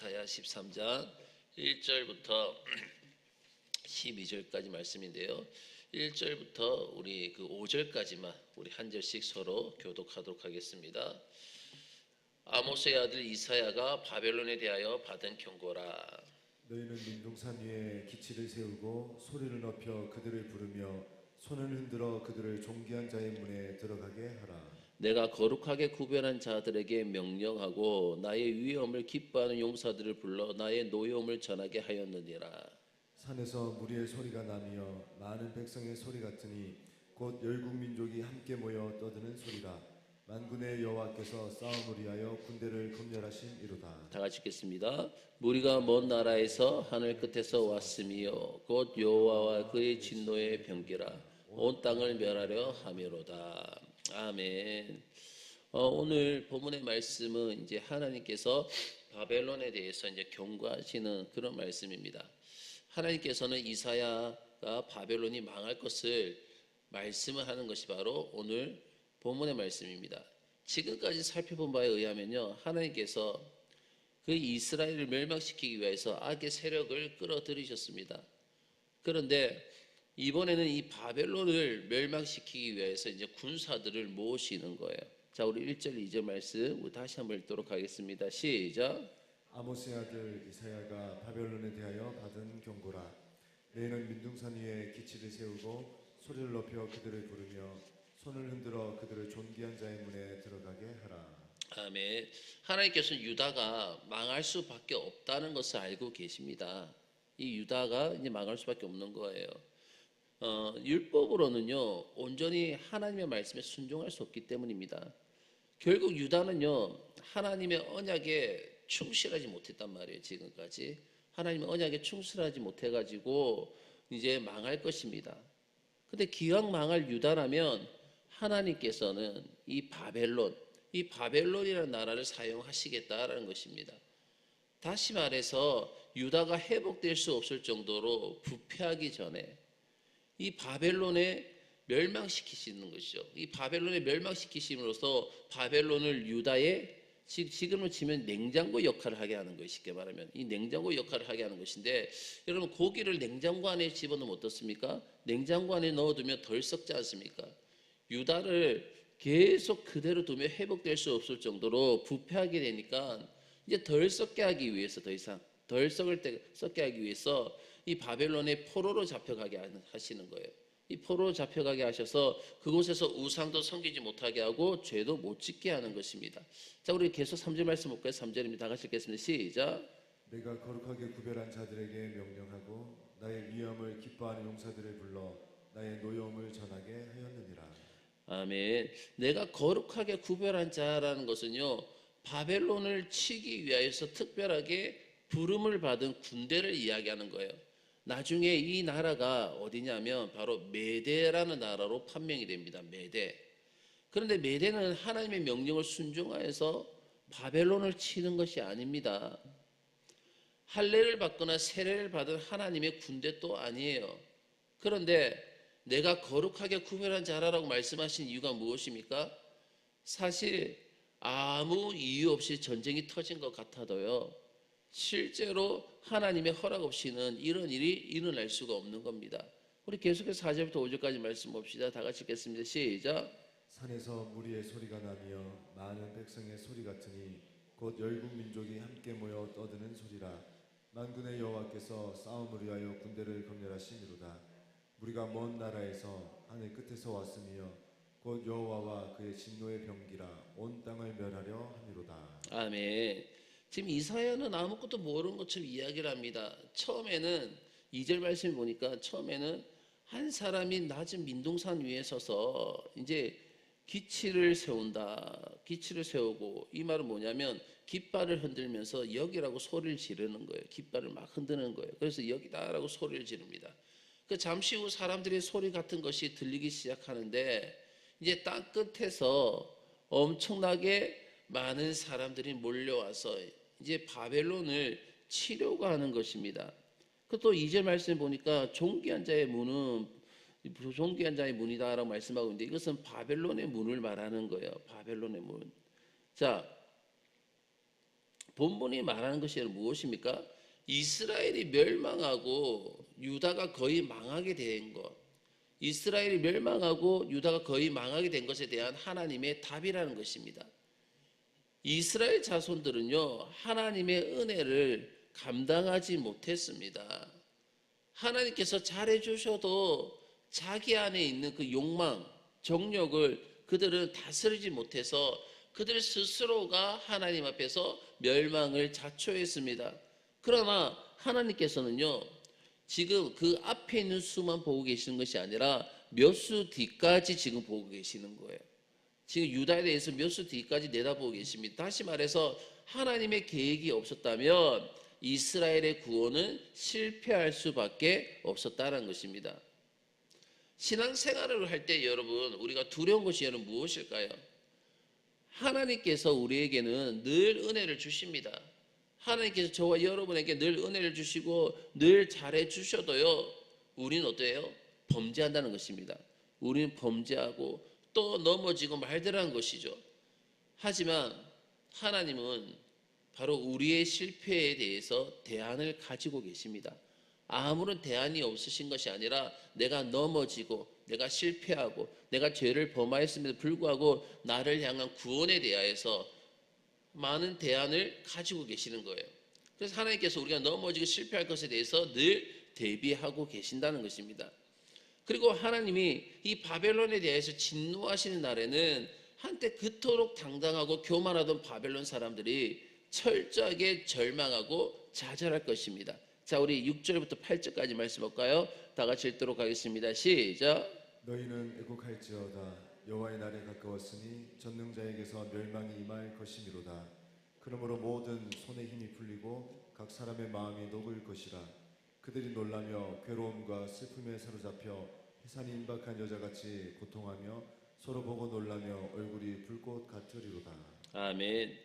이사야 13장 1절부터 12절까지 말씀인데요. 1절부터 우리 그 5절까지만 우리 한 절씩 서로 교독하도록 하겠습니다. 아모스의 아들 이사야가 바벨론에 대하여 받은 경고라. 너희는 민둥산 위에 기치를 세우고 소리를 높여 그들을 부르며 손을 흔들어 그들을 존귀한 자의 문에 들어가게 하라. 내가 거룩하게 구별한 자들에게 명령하고 나의 위엄을 기뻐하는 용사들을 불러 나의 노여움을 전하게 하였느니라. 산에서 무리의 소리가 나며 많은 백성의 소리 같으니 곧 열국 민족이 함께 모여 떠드는 소리라. 만군의 여호와께서 싸움을 위하여 군대를 검열하심이로다. 다 같이 읽겠습니다. 무리가 먼 나라에서 하늘 끝에서 왔으며 곧 여호와와 그의 진노의 병기라. 온 땅을 멸하려 함이로다. 아멘. 오늘 본문의 말씀은 이제 하나님께서 바벨론에 대해서 이제 경고하시는 그런 말씀입니다. 하나님께서는 이사야가 바벨론이 망할 것을 말씀을 하는 것이 바로 오늘 본문의 말씀입니다. 지금까지 살펴본 바에 의하면요, 하나님께서 그 이스라엘을 멸망시키기 위해서 악의 세력을 끌어들이셨습니다. 그런데 이번에는 이 바벨론을 멸망시키기 위해서 이제 군사들을 모으시는 거예요. 자, 우리 1절, 2절 말씀 우리 다시 한번 읽도록 하겠습니다. 시작. 아모스의 아들 이사야가 바벨론에 대하여 받은 경고라. 너희는 민둥산 위에 기치를 세우고 소리를 높여 그들을 부르며 손을 흔들어 그들을 존귀한 자의 문에 들어가게 하라. 아멘. 하나님께서는 유다가 망할 수밖에 없다는 것을 알고 계십니다. 이 유다가 이제 망할 수밖에 없는 거예요. 율법으로는요, 온전히 하나님의 말씀에 순종할 수 없기 때문입니다. 결국 유다는요, 하나님의 언약에 충실하지 못했단 말이에요. 지금까지 하나님의 언약에 충실하지 못해가지고 이제 망할 것입니다. 근데 기왕 망할 유다라면 하나님께서는 이 바벨론이라는 나라를 사용하시겠다라는 것입니다. 다시 말해서 유다가 회복될 수 없을 정도로 부패하기 전에 이 바벨론에 멸망시키시는 것이죠. 이 바벨론에 멸망시키심으로써 바벨론을 유다의 지금으로 치면 냉장고 역할을 하게 하는 것이, 쉽게 말하면 이 냉장고 역할을 하게 하는 것인데, 여러분 고기를 냉장고 안에 집어넣으면 어떻습니까? 냉장고 안에 넣어두면 덜 썩지 않습니까? 유다를 계속 그대로 두면 회복될 수 없을 정도로 부패하게 되니까 이제 덜 썩게 하기 위해서, 더 이상 덜 썩게 하기 위해서 이 바벨론의 포로로 잡혀가게 하시는 거예요. 이 포로로 잡혀가게 하셔서 그곳에서 우상도 섬기지 못하게 하고 죄도 못 짓게 하는 것입니다. 자, 우리 계속 3절 말씀 볼까요? 3절입니다. 다 같이 읽겠습니다. 시작. 내가 거룩하게 구별한 자들에게 명령하고 나의 위엄을 기뻐하는 용사들을 불러 나의 노여움을 전하게 하였느니라. 아멘. 내가 거룩하게 구별한 자라는 것은요, 바벨론을 치기 위하여서 특별하게 부름을 받은 군대를 이야기하는 거예요. 나중에 이 나라가 어디냐면 바로 메대라는 나라로 판명이 됩니다. 메대. 그런데 메대는 하나님의 명령을 순종하여서 바벨론을 치는 것이 아닙니다. 할례를 받거나 세례를 받은 하나님의 군대 또 아니에요. 그런데 내가 거룩하게 구별한 자라라고 말씀하신 이유가 무엇입니까? 사실 아무 이유 없이 전쟁이 터진 것 같아도요, 실제로 하나님의 허락 없이는 이런 일이 일어날 수가 없는 겁니다. 우리 계속해서 4절부터 5절까지 말씀 봅시다. 다 같이 읽겠습니다. 시작. 산에서 무리의 소리가 나며 많은 백성의 소리 같으니 곧 열국 민족이 함께 모여 떠드는 소리라. 만군의 여호와께서 싸움을 위하여 군대를 검열하시미로다. 우리가 먼 나라에서 하늘 끝에서 왔으며 곧 여호와와 그의 진노의 병기라. 온 땅을 멸하려 함이로다. 아멘. 지금 이사야는 아무것도 모르는 것처럼 이야기를 합니다. 처음에는 2절 말씀을 보니까 처음에는 한 사람이 낮은 민둥산 위에 서서 이제 기치를 세운다. 기치를 세우고, 이 말은 뭐냐면 깃발을 흔들면서 여기라고 소리를 지르는 거예요. 깃발을 막 흔드는 거예요. 그래서 여기다라고 소리를 지릅니다. 그 잠시 후 사람들의 소리 같은 것이 들리기 시작하는데, 이제 땅 끝에서 엄청나게 많은 사람들이 몰려와서 이제 바벨론을 치려고 하는 것입니다. 또 2절 말씀 보니까 존귀한 자의 문은 존귀한 자의 문이다라고 말씀하고 있는데, 이것은 바벨론의 문을 말하는 거예요. 바벨론의 문. 자, 본문이 말하는 것이 무엇입니까? 이스라엘이 멸망하고 유다가 거의 망하게 된 것. 이스라엘이 멸망하고 유다가 거의 망하게 된 것에 대한 하나님의 답이라는 것입니다. 이스라엘 자손들은요, 하나님의 은혜를 감당하지 못했습니다. 하나님께서 잘해주셔도 자기 안에 있는 그 욕망, 정욕을 그들은 다스리지 못해서 그들 스스로가 하나님 앞에서 멸망을 자초했습니다. 그러나 하나님께서는요, 지금 그 앞에 있는 수만 보고 계시는 것이 아니라 몇 수 뒤까지 지금 보고 계시는 거예요. 지금 유다에 대해서 몇 수 뒤까지 내다보고 계십니다. 다시 말해서 하나님의 계획이 없었다면 이스라엘의 구원은 실패할 수밖에 없었다는 것입니다. 신앙생활을 할 때 여러분, 우리가 두려운 것이 여러분 무엇일까요? 하나님께서 우리에게는 늘 은혜를 주십니다. 하나님께서 저와 여러분에게 늘 은혜를 주시고 늘 잘해 주셔도요, 우리는 어때요? 범죄한다는 것입니다. 우리는 범죄하고 또 넘어지고 말들한 것이죠. 하지만 하나님은 바로 우리의 실패에 대해서 대안을 가지고 계십니다. 아무런 대안이 없으신 것이 아니라 내가 넘어지고 내가 실패하고 내가 죄를 범하였음에도 불구하고 나를 향한 구원에 대하여서 많은 대안을 가지고 계시는 거예요. 그래서 하나님께서 우리가 넘어지고 실패할 것에 대해서 늘 대비하고 계신다는 것입니다. 그리고 하나님이 이 바벨론에 대해서 진노하시는 날에는 한때 그토록 당당하고 교만하던 바벨론 사람들이 철저하게 절망하고 좌절할 것입니다. 자, 우리 6절부터 8절까지 말씀 볼까요? 다 같이 읽도록 하겠습니다. 시작. 너희는 애국할지어다. 여호와의 날이 가까웠으니 전능자에게서 멸망이 임할 것이미로다. 그러므로 모든 손에 힘이 풀리고 각 사람의 마음이 녹을 것이라. 그들이 놀라며 괴로움과 슬픔에 사로잡혀 해산이 임박한 여자같이 고통하며 서로 보고 놀라며 얼굴이 불꽃 같으리로다. 아멘.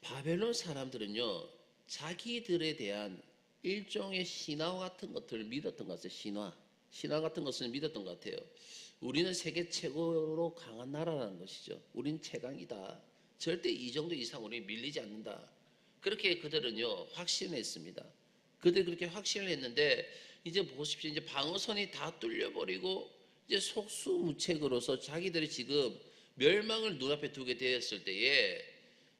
바벨론 사람들은요, 자기들에 대한 일종의 신화 같은 것들을 믿었던 것 같아요. 신화 같은 것을 믿었던 것 같아요. 우리는 세계 최고로 강한 나라라는 것이죠. 우린 최강이다. 절대 이 정도 이상 우리 밀리지 않는다. 그렇게 그들은요, 확신했습니다. 그들이 그렇게 확신을 했는데, 이제 보십시오. 이제 방어선이 다 뚫려버리고, 이제 속수무책으로서 자기들이 지금 멸망을 눈앞에 두게 되었을 때에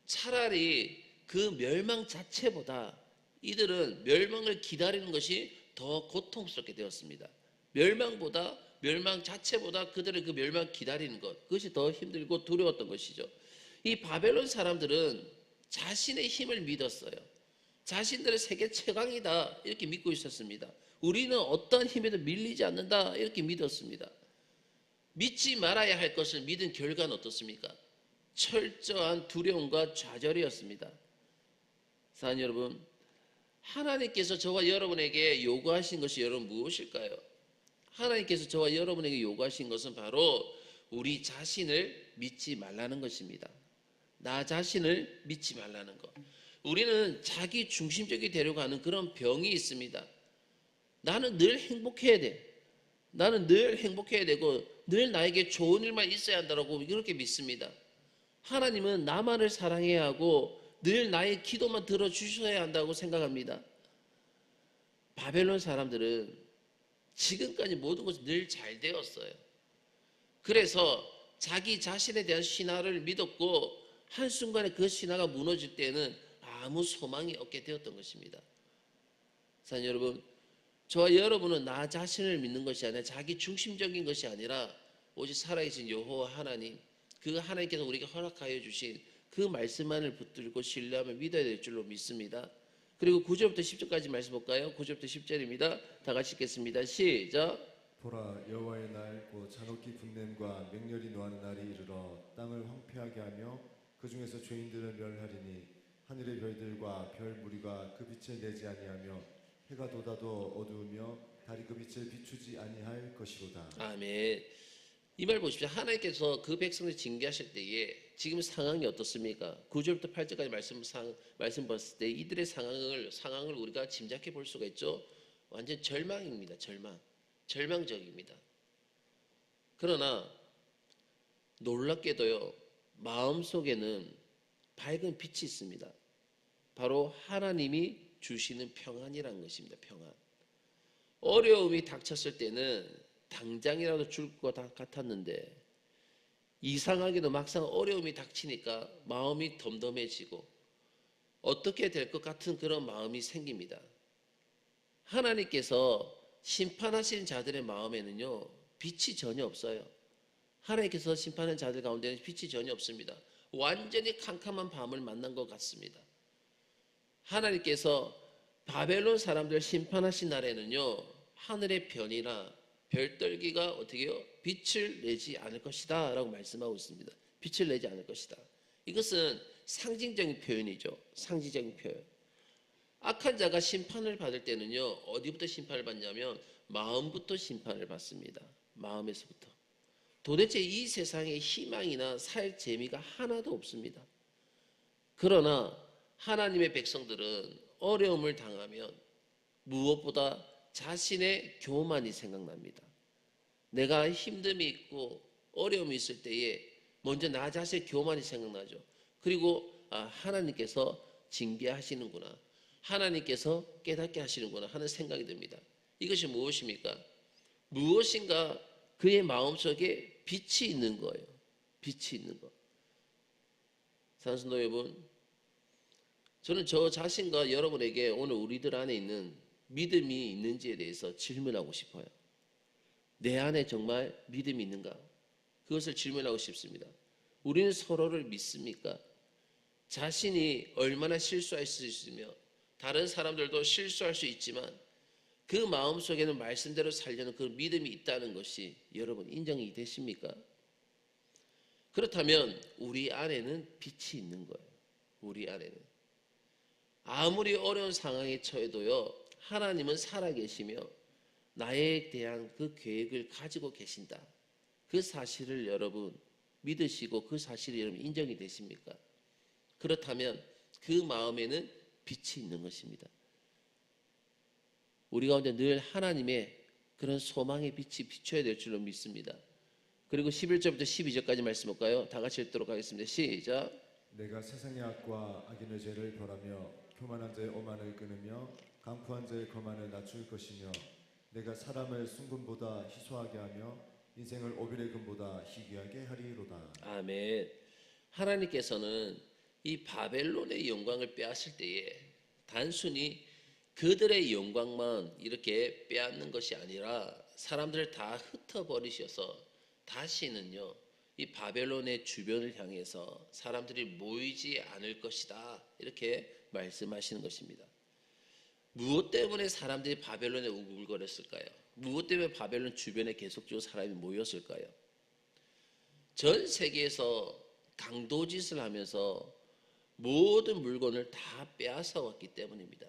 차라리 그 멸망 자체보다 이들은 멸망을 기다리는 것이 더 고통스럽게 되었습니다. 멸망 자체보다 그들의 그 멸망 기다리는 것, 그것이 더 힘들고 두려웠던 것이죠. 이 바벨론 사람들은 자신의 힘을 믿었어요. 자신들의 세계 최강이다 이렇게 믿고 있었습니다. 우리는 어떠한 힘에도 밀리지 않는다 이렇게 믿었습니다. 믿지 말아야 할 것을 믿은 결과는 어떻습니까? 철저한 두려움과 좌절이었습니다. 사랑하는 여러분, 하나님께서 저와 여러분에게 요구하신 것이 여러분 무엇일까요? 하나님께서 저와 여러분에게 요구하신 것은 바로 우리 자신을 믿지 말라는 것입니다. 나 자신을 믿지 말라는 것. 우리는 자기 중심적이 되려고 하는 그런 병이 있습니다. 나는 늘 행복해야 돼. 나는 늘 행복해야 되고 늘 나에게 좋은 일만 있어야 한다고 그렇게 믿습니다. 하나님은 나만을 사랑해야 하고 늘 나의 기도만 들어주셔야 한다고 생각합니다. 바벨론 사람들은 지금까지 모든 것이 늘 잘 되었어요. 그래서 자기 자신에 대한 신화를 믿었고 한순간에 그 신화가 무너질 때는 아무 소망이 없게 되었던 것입니다. 사랑하는 여러분, 저와 여러분은 나 자신을 믿는 것이 아니라 자기 중심적인 것이 아니라 오직 살아계신 여호와 하나님, 그 하나님께서 우리에게 허락하여 주신 그 말씀만을 붙들고 신뢰하며 믿어야 될 줄로 믿습니다. 그리고 9절부터 10절까지 말씀 볼까요? 9절부터 10절입니다. 다 같이 읽겠습니다. 시작. 보라, 여호와의 날 곧 잔혹히 분냄과 맹렬히 노하는 날이 이르러 땅을 황폐하게 하며 그 중에서 죄인들을 멸하리니 하늘의 별들과 별 무리가 그 빛을 내지 아니하며 해가 돋아도 어두우며 달이 그 빛을 비추지 아니할 것이로다. 아멘. 이 말 보십시오. 하나님께서 그 백성을 징계하실 때에 지금 상황이 어떻습니까? 9절부터 8절까지 말씀 봤을 때 이들의 상황을 우리가 짐작해 볼 수가 있죠. 완전 절망입니다. 절망적입니다. 그러나 놀랍게도요, 마음속에는 밝은 빛이 있습니다. 바로 하나님이 주시는 평안이라는 것입니다. 평안. 어려움이 닥쳤을 때는 당장이라도 죽을 것 같았는데 이상하게도 막상 어려움이 닥치니까 마음이 덤덤해지고 어떻게 될 것 같은 그런 마음이 생깁니다. 하나님께서 심판하시는 자들의 마음에는요, 빛이 전혀 없어요. 하나님께서 심판하는 자들 가운데는 빛이 전혀 없습니다. 완전히 캄캄한 밤을 만난 것 같습니다. 하나님께서 바벨론 사람들 심판하신 날에는요, 하늘의 별이나 별떨기가 어떻게 해요? 빛을 내지 않을 것이다 라고 말씀하고 있습니다. 빛을 내지 않을 것이다. 이것은 상징적인 표현이죠. 상징적인 표현. 악한 자가 심판을 받을 때는요, 어디부터 심판을 받냐면 마음부터 심판을 받습니다. 마음에서부터. 도대체 이 세상에 희망이나 살 재미가 하나도 없습니다. 그러나 하나님의 백성들은 어려움을 당하면 무엇보다 자신의 교만이 생각납니다. 내가 힘듦이 있고 어려움이 있을 때에 먼저 나 자신의 교만이 생각나죠. 그리고 하나님께서 징계하시는구나, 하나님께서 깨닫게 하시는구나 하는 생각이 듭니다. 이것이 무엇입니까? 무엇인가 그의 마음속에 빛이 있는 거예요. 빛이 있는 거. 산성도 여러분, 저는 저 자신과 여러분에게 오늘 우리들 안에 있는 믿음이 있는지에 대해서 질문하고 싶어요. 내 안에 정말 믿음이 있는가? 그것을 질문하고 싶습니다. 우리는 서로를 믿습니까? 자신이 얼마나 실수할 수 있으며 다른 사람들도 실수할 수 있지만 그 마음속에는 말씀대로 살려는 그 믿음이 있다는 것이 여러분 인정이 되십니까? 그렇다면 우리 안에는 빛이 있는 거예요. 우리 안에는. 아무리 어려운 상황에 처해도요, 하나님은 살아계시며 나에 대한 그 계획을 가지고 계신다. 그 사실을 여러분 믿으시고 그 사실이 여러분 인정이 되십니까? 그렇다면 그 마음에는 빛이 있는 것입니다. 우리 가운데 늘 하나님의 그런 소망의 빛이 비춰야 될 줄로 믿습니다. 그리고 11절부터 12절까지 말씀 볼까요? 다 같이 읽도록 하겠습니다. 시작. 내가 세상의 악과 악인의 죄를 벌하며 교만한 자의 오만을 끊으며 강포한 자의 거만을 낮출 것이며 내가 사람을 순금보다 희소하게 하며 인생을 오빌의 금보다 희귀하게 하리로다. 아멘. 하나님께서는 이 바벨론의 영광을 빼앗을 때에 단순히 그들의 영광만 이렇게 빼앗는 것이 아니라 사람들을 다 흩어버리셔서 다시는요, 이 바벨론의 주변을 향해서 사람들이 모이지 않을 것이다, 이렇게 말씀하시는 것입니다. 무엇 때문에 사람들이 바벨론에 우글거렸을까요? 무엇 때문에 바벨론 주변에 계속적으로 사람이 모였을까요? 전 세계에서 강도짓을 하면서 모든 물건을 다 빼앗아 왔기 때문입니다.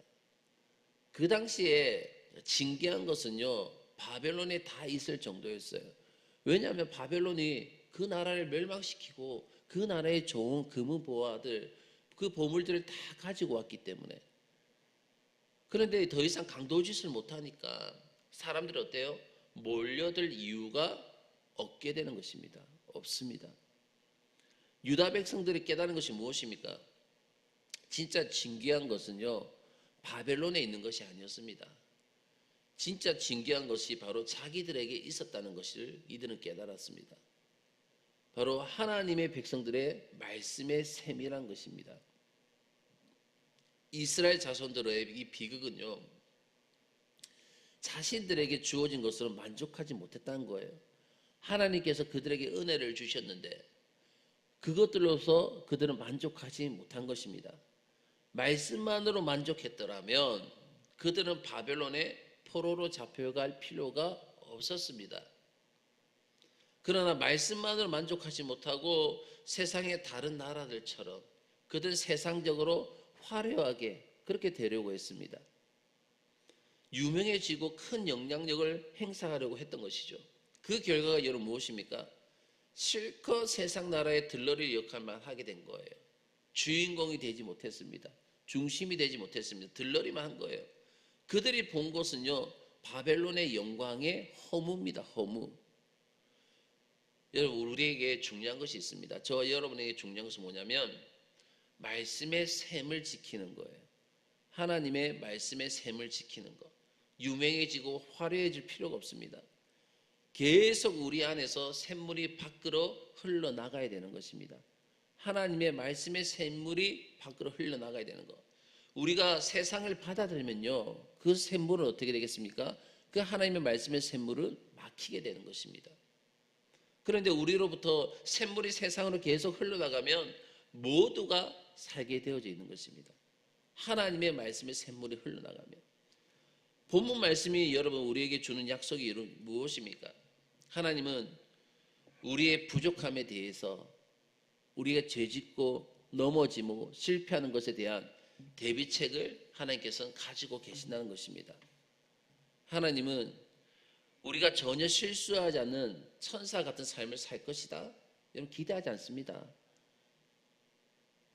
그 당시에 징계한 것은요, 바벨론에 다 있을 정도였어요. 왜냐하면 바벨론이 그 나라를 멸망시키고 그 나라의 좋은 금은보화들, 그 보물들을 다 가지고 왔기 때문에. 그런데 더 이상 강도짓을 못하니까 사람들이 어때요? 몰려들 이유가 없게 되는 것입니다. 없습니다. 유다 백성들이 깨달은 것이 무엇입니까? 진짜 징계한 것은요, 바벨론에 있는 것이 아니었습니다. 진짜 징계한 것이 바로 자기들에게 있었다는 것을 이들은 깨달았습니다. 바로 하나님의 백성들의 말씀에 세밀한 것입니다. 이스라엘 자손들의 이 비극은요, 자신들에게 주어진 것으로 만족하지 못했다는 거예요. 하나님께서 그들에게 은혜를 주셨는데 그것들로서 그들은 만족하지 못한 것입니다. 말씀만으로 만족했더라면 그들은 바벨론의 포로로 잡혀갈 필요가 없었습니다. 그러나 말씀만으로 만족하지 못하고 세상의 다른 나라들처럼 그들은 세상적으로 화려하게 그렇게 되려고 했습니다. 유명해지고 큰 영향력을 행사하려고 했던 것이죠. 그 결과가 여러분 무엇입니까? 실컷 세상 나라의 들러리 역할만 하게 된 거예요. 주인공이 되지 못했습니다. 중심이 되지 못했습니다. 들러리만 한 거예요. 그들이 본 것은요, 바벨론의 영광의 허무입니다. 허무. 여러분, 우리에게 중요한 것이 있습니다. 저와 여러분에게 중요한 것은 뭐냐면 말씀의 셈을 지키는 거예요. 하나님의 말씀의 셈을 지키는 것. 유명해지고 화려해질 필요가 없습니다. 계속 우리 안에서 샘물이 밖으로 흘러나가야 되는 것입니다. 하나님의 말씀의 샘물이 밖으로 흘러나가야 되는 것. 우리가 세상을 받아들이면요, 그 샘물은 어떻게 되겠습니까? 그 하나님의 말씀의 샘물은 막히게 되는 것입니다. 그런데 우리로부터 샘물이 세상으로 계속 흘러나가면 모두가 살게 되어져 있는 것입니다. 하나님의 말씀의 샘물이 흘러나가면. 본문 말씀이 여러분 우리에게 주는 약속이 무엇입니까? 하나님은 우리의 부족함에 대해서, 우리가 죄짓고 넘어지고 실패하는 것에 대한 대비책을 하나님께서는 가지고 계신다는 것입니다. 하나님은 우리가 전혀 실수하지 않는 천사 같은 삶을 살 것이다, 여러분 기대하지 않습니다.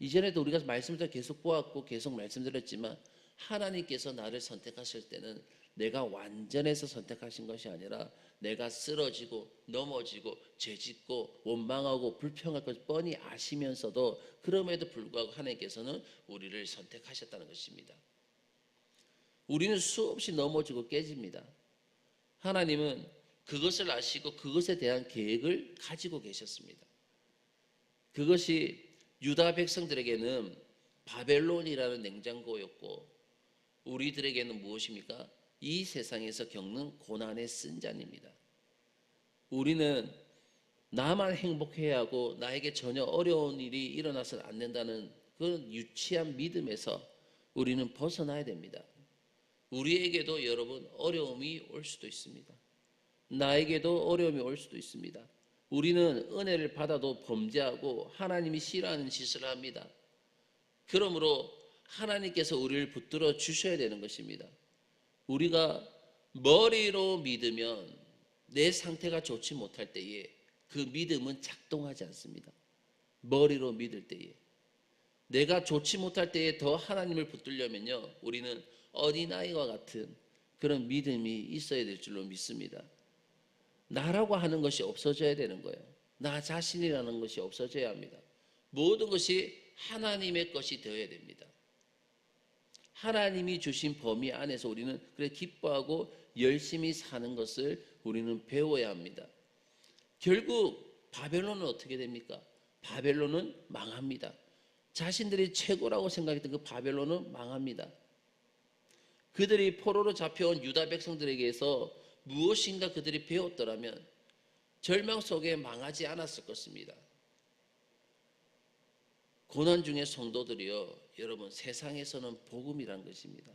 이전에도 우리가 말씀을 계속 보았고 계속 말씀드렸지만, 하나님께서 나를 선택하실 때는 내가 완전해서 선택하신 것이 아니라 내가 쓰러지고 넘어지고 죄짓고 원망하고 불평할 것을 뻔히 아시면서도 그럼에도 불구하고 하나님께서는 우리를 선택하셨다는 것입니다. 우리는 수없이 넘어지고 깨집니다. 하나님은 그것을 아시고 그것에 대한 계획을 가지고 계셨습니다. 그것이 유다 백성들에게는 바벨론이라는 냉장고였고, 우리들에게는 무엇입니까? 이 세상에서 겪는 고난의 쓴잔입니다. 우리는 나만 행복해야 하고 나에게 전혀 어려운 일이 일어나서는 안 된다는 그런 유치한 믿음에서 우리는 벗어나야 됩니다. 우리에게도 여러분 어려움이 올 수도 있습니다. 나에게도 어려움이 올 수도 있습니다. 우리는 은혜를 받아도 범죄하고 하나님이 싫어하는 짓을 합니다. 그러므로 하나님께서 우리를 붙들어 주셔야 되는 것입니다. 우리가 머리로 믿으면 내 상태가 좋지 못할 때에 그 믿음은 작동하지 않습니다. 머리로 믿을 때에, 내가 좋지 못할 때에 더 하나님을 붙들려면요, 우리는 어린아이와 같은 그런 믿음이 있어야 될 줄로 믿습니다. 나라고 하는 것이 없어져야 되는 거예요. 나 자신이라는 것이 없어져야 합니다. 모든 것이 하나님의 것이 되어야 됩니다. 하나님이 주신 범위 안에서 우리는 그래 기뻐하고 열심히 사는 것을 우리는 배워야 합니다. 결국 바벨론은 어떻게 됩니까? 바벨론은 망합니다. 자신들이 최고라고 생각했던 그 바벨론은 망합니다. 그들이 포로로 잡혀온 유다 백성들에게서 무엇인가 그들이 배웠더라면 절망 속에 망하지 않았을 것입니다. 고난 중에 성도들이요, 여러분 세상에서는 복음이란 것입니다.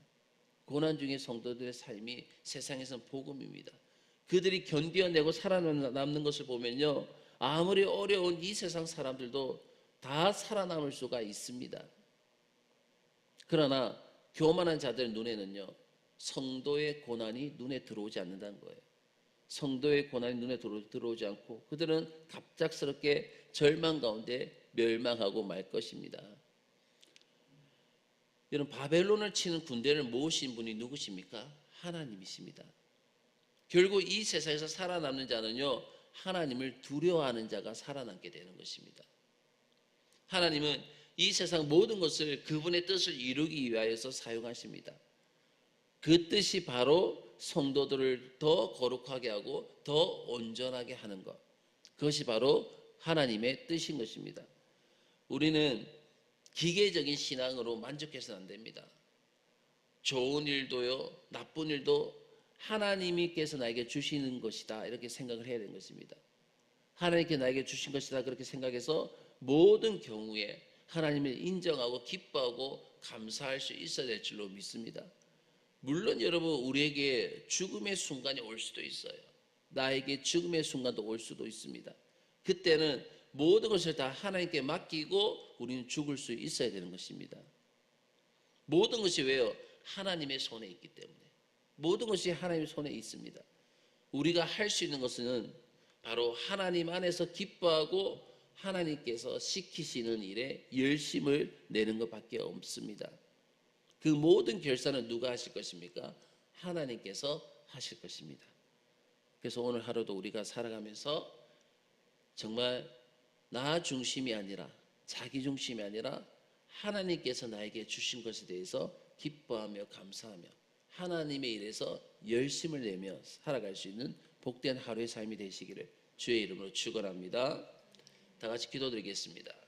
고난 중에 성도들의 삶이 세상에서는 복음입니다. 그들이 견뎌내고 살아남는 것을 보면요, 아무리 어려운 이 세상 사람들도 다 살아남을 수가 있습니다. 그러나 교만한 자들 눈에는요, 성도의 고난이 눈에 들어오지 않는다는 거예요. 성도의 고난이 눈에 들어오지 않고 그들은 갑작스럽게 절망 가운데 멸망하고 말 것입니다. 여러분, 바벨론을 치는 군대를 모으신 분이 누구십니까? 하나님이십니다. 결국 이 세상에서 살아남는 자는요, 하나님을 두려워하는 자가 살아남게 되는 것입니다. 하나님은 이 세상 모든 것을 그분의 뜻을 이루기 위하여서 사용하십니다. 그 뜻이 바로 성도들을 더 거룩하게 하고 더 온전하게 하는 것, 그것이 바로 하나님의 뜻인 것입니다. 우리는 기계적인 신앙으로 만족해서는 안 됩니다. 좋은 일도요, 나쁜 일도 하나님께서 나에게 주시는 것이다, 이렇게 생각을 해야 되는 것입니다. 하나님께 나에게 주신 것이다 그렇게 생각해서 모든 경우에 하나님을 인정하고 기뻐하고 감사할 수 있어야 될 줄로 믿습니다. 물론 여러분, 우리에게 죽음의 순간이 올 수도 있어요. 나에게 죽음의 순간도 올 수도 있습니다. 그때는 모든 것을 다 하나님께 맡기고 우리는 죽을 수 있어야 되는 것입니다. 모든 것이 왜요? 하나님의 손에 있기 때문에. 모든 것이 하나님의 손에 있습니다. 우리가 할 수 있는 것은 바로 하나님 안에서 기뻐하고 하나님께서 시키시는 일에 열심을 내는 것밖에 없습니다. 그 모든 결산은 누가 하실 것입니까? 하나님께서 하실 것입니다. 그래서 오늘 하루도 우리가 살아가면서 정말 나 중심이 아니라, 자기 중심이 아니라 하나님께서 나에게 주신 것에 대해서 기뻐하며 감사하며 하나님의 일에서 열심을 내며 살아갈 수 있는 복된 하루의 삶이 되시기를 주의 이름으로 축원합니다. 다 같이 기도드리겠습니다.